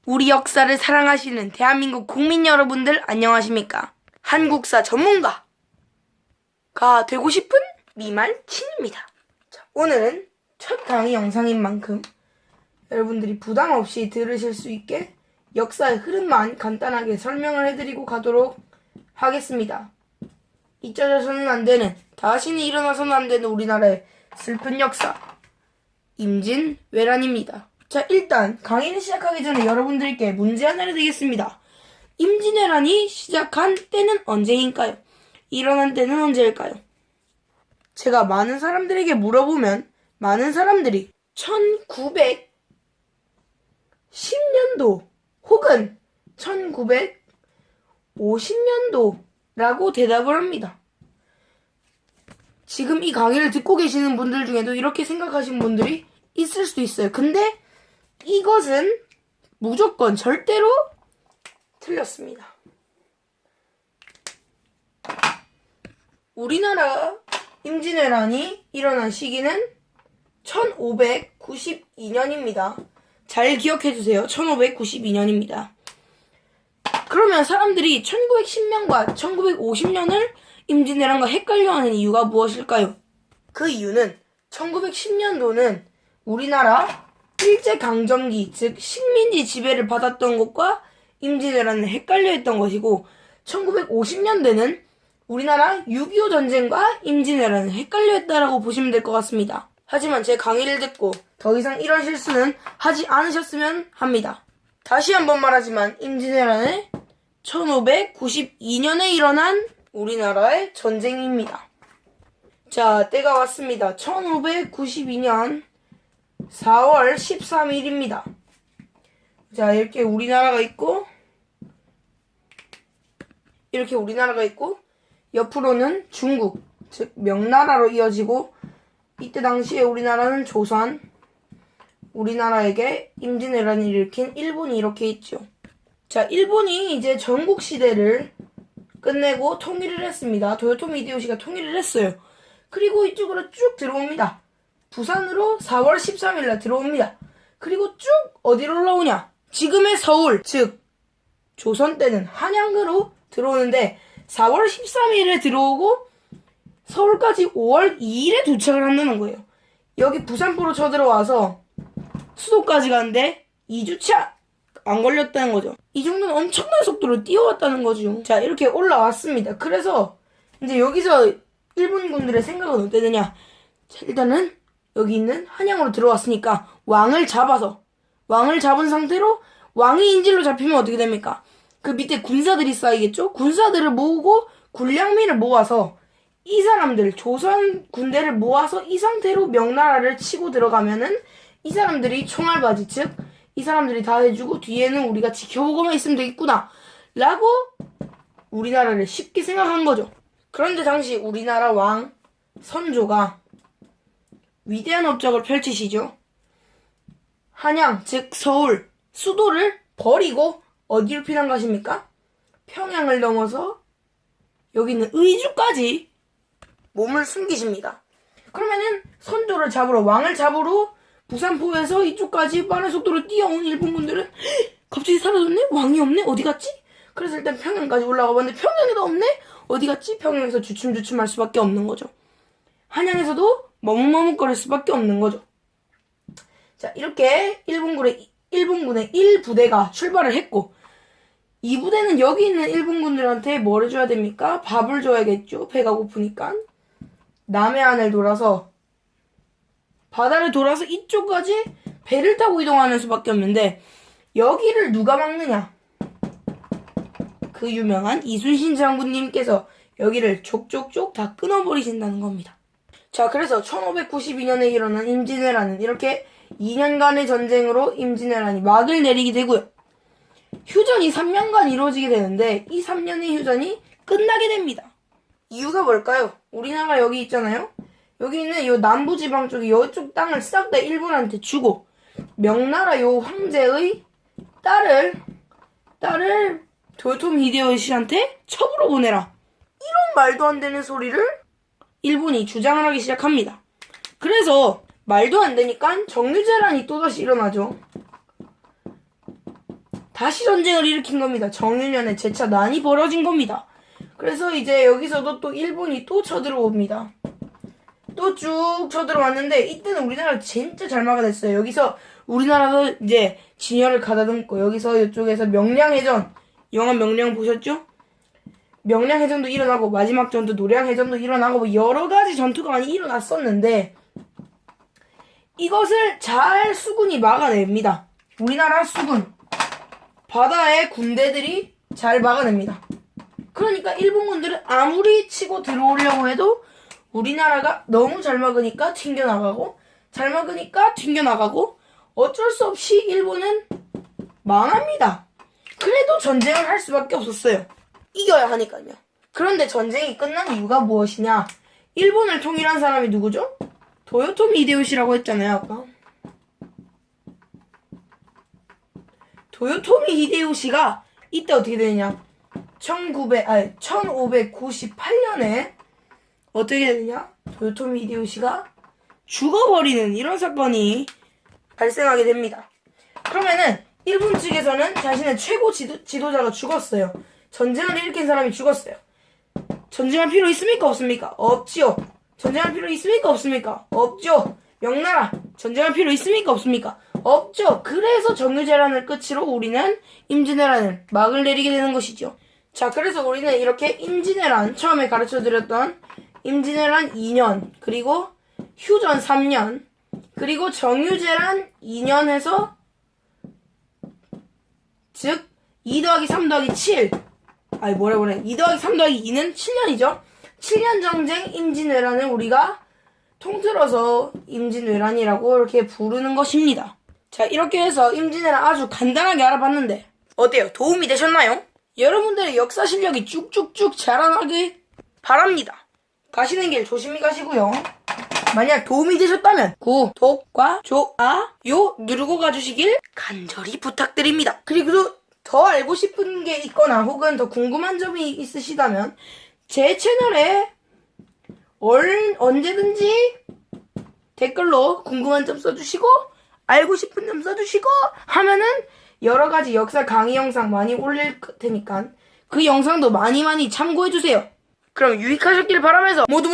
우리 역사를 사랑하시는 대한민국 국민 여러분들 안녕하십니까? 한국사 전문가가 되고 싶은 미말친입니다. 자, 오늘은 첫 강의 영상인 만큼 여러분들이 부담 없이 들으실 수 있게 역사의 흐름만 간단하게 설명을 해드리고 가도록 하겠습니다. 잊혀져서는 안 되는, 다시는 일어나서는 안 되는 우리나라의 슬픈 역사, 임진왜란입니다. 자, 일단 강의를 시작하기 전에 여러분들께 문제 하나를 드리겠습니다. 임진왜란이 시작한 때는 언제인가요? 일어난 때는 언제일까요? 제가 많은 사람들에게 물어보면 많은 사람들이 1910년도 혹은 1950년도라고 대답을 합니다. 지금 이 강의를 듣고 계시는 분들 중에도 이렇게 생각하시는 분들이 있을 수도 있어요. 근데 이것은 무조건 절대로 틀렸습니다. 우리나라 임진왜란이 일어난 시기는 1592년입니다. 잘 기억해주세요. 1592년입니다. 그러면 사람들이 1910년과 1950년을 임진왜란과 헷갈려하는 이유가 무엇일까요? 그 이유는 1910년도는 우리나라 일제강점기, 즉 식민지 지배를 받았던 것과 임진왜란을 헷갈려했던 것이고, 1950년대는 우리나라 6.25 전쟁과 임진왜란을 헷갈려했다라고 보시면 될 것 같습니다. 하지만 제 강의를 듣고 더 이상 이런 실수는 하지 않으셨으면 합니다. 다시 한번 말하지만 임진왜란은 1592년에 일어난 우리나라의 전쟁입니다. 자, 때가 왔습니다. 1592년 4월 13일입니다. 자, 이렇게 우리나라가 있고, 옆으로는 중국, 즉 명나라로 이어지고, 이때 당시에 우리나라는 조선, 우리나라에게 임진왜란을 일으킨 일본이 이렇게 있죠. 자, 일본이 이제 전국 시대를 끝내고 통일을 했습니다. 도요토미 히데요시가 통일을 했어요. 그리고 이쪽으로 쭉 들어옵니다. 부산으로 4월 13일날 들어옵니다. 그리고 쭉 어디로 올라오냐? 지금의 서울, 즉 조선 때는 한양으로 들어오는데 4월 13일에 들어오고 서울까지 5월 2일에 도착을 한다는 거예요. 여기 부산포로 쳐들어와서 수도까지 가는데 2주차 안 걸렸다는 거죠. 이 정도는 엄청난 속도로 뛰어왔다는 거죠. 자, 이렇게 올라왔습니다. 그래서 이제 여기서 일본군들의 생각은 어땠느냐? 자, 일단은 여기 있는 한양으로 들어왔으니까 왕을 잡은 상태로 왕이 인질로 잡히면 어떻게 됩니까? 그 밑에 군사들이 쌓이겠죠? 군사들을 모으고 군량미를 모아서 이 사람들, 조선 군대를 모아서 이 상태로 명나라를 치고 들어가면은 이 사람들이 총알바지, 즉 이 사람들이 다 해주고 뒤에는 우리가 지켜보고만 있으면 되겠구나 라고 우리나라를 쉽게 생각한 거죠. 그런데 당시 우리나라 왕 선조가 위대한 업적을 펼치시죠. 한양, 즉 서울, 수도를 버리고 어디로 피난 가십니까? 평양을 넘어서 여기 있는 의주까지 몸을 숨기십니다. 그러면은 선조를 잡으러, 왕을 잡으러 부산포에서 이쪽까지 빠른 속도로 뛰어온 일본군들은 갑자기 사라졌네? 왕이 없네? 어디 갔지? 그래서 일단 평양까지 올라가 봤는데 평양에도 없네? 어디 갔지? 평양에서 주춤주춤할 수밖에 없는 거죠. 한양에서도 머뭇머뭇거릴 수밖에 없는 거죠. 자, 이렇게 일본군의 1부대가 출발을 했고, 2부대는 여기 있는 일본군들한테 뭘 해줘야 됩니까? 밥을 줘야겠죠. 배가 고프니까. 남해안을 돌아서 바다를 돌아서 이쪽까지 배를 타고 이동하는 수밖에 없는데, 여기를 누가 막느냐? 그 유명한 이순신 장군님께서 여기를 족족족 다 끊어버리신다는 겁니다. 자, 그래서 1592년에 일어난 임진왜란은 이렇게 2년간의 전쟁으로 임진왜란이 막을 내리게 되고요. 휴전이 3년간 이루어지게 되는데 이 3년의 휴전이 끝나게 됩니다. 이유가 뭘까요? 우리나라 여기 있잖아요. 여기 있는 요 남부지방 쪽에 이쪽 땅을 싹 다 일본한테 주고 명나라 요 황제의 딸을 도요토미 히데요시한테 첩으로 보내라. 이런 말도 안 되는 소리를 일본이 주장을 하기 시작합니다. 그래서 말도 안 되니까 정유재란이 또다시 일어나죠. 다시 전쟁을 일으킨 겁니다. 정유년에 재차 난이 벌어진 겁니다. 그래서 이제 여기서도 또 일본이 또 쳐들어옵니다. 또 쭉 쳐들어왔는데 이때는 우리나라가 진짜 잘 막아냈어요. 여기서 우리나라도 이제 진열을 가다듬고 여기서 이쪽에서 명량해전, 영화 명량 보셨죠? 명량해전도 일어나고 마지막 전투 노량해전도 일어나고 뭐 여러 가지 전투가 많이 일어났었는데 이것을 잘 수군이 막아냅니다. 우리나라 수군, 바다의 군대들이 잘 막아냅니다. 그러니까 일본군들은 아무리 치고 들어오려고 해도 우리나라가 너무 잘 막으니까 튕겨나가고 잘 막으니까 튕겨나가고 어쩔 수 없이 일본은 망합니다. 그래도 전쟁을 할 수밖에 없었어요. 이겨야 하니까요. 그런데 전쟁이 끝난 이유가 무엇이냐? 일본을 통일한 사람이 누구죠? 도요토미 히데요시라고 했잖아요, 아까. 도요토미 히데요시가 이때 어떻게 되느냐? 1598년에 어떻게 되느냐? 도요토미 히데요시가 죽어버리는 이런 사건이 발생하게 됩니다. 그러면은 일본 측에서는 자신의 최고 지도자가 죽었어요. 전쟁을 일으킨 사람이 죽었어요. 전쟁할 필요 있습니까? 없습니까? 없지요. 전쟁할 필요 있습니까? 없습니까? 없죠. 명나라 전쟁할 필요 있습니까? 없습니까? 없죠. 그래서 정유재란을 끝으로 우리는 임진왜란을 막을 내리게 되는 것이죠. 자, 그래서 우리는 이렇게 임진왜란, 처음에 가르쳐드렸던 임진왜란 2년, 그리고 휴전 3년, 그리고 정유재란 2년 해서 즉 2 더하기 3 더하기 7 2 더하기 3 더하기 2는 7년이죠. 7년 전쟁 임진왜란을 우리가 통틀어서 임진왜란이라고 이렇게 부르는 것입니다. 자, 이렇게 해서 임진왜란 아주 간단하게 알아봤는데 어때요? 도움이 되셨나요? 여러분들의 역사 실력이 쭉쭉쭉 자라나길 바랍니다. 가시는 길 조심히 가시고요. 만약 도움이 되셨다면 구독과 좋아요 누르고 가주시길 간절히 부탁드립니다. 그리고 더 알고 싶은 게 있거나 혹은 더 궁금한 점이 있으시다면 제 채널에 언제든지 댓글로 궁금한 점 써주시고 알고 싶은 점 써주시고 하면은 여러가지 역사 강의 영상 많이 올릴 테니까 그 영상도 많이 참고해주세요. 그럼 유익하셨길 바라면서 모두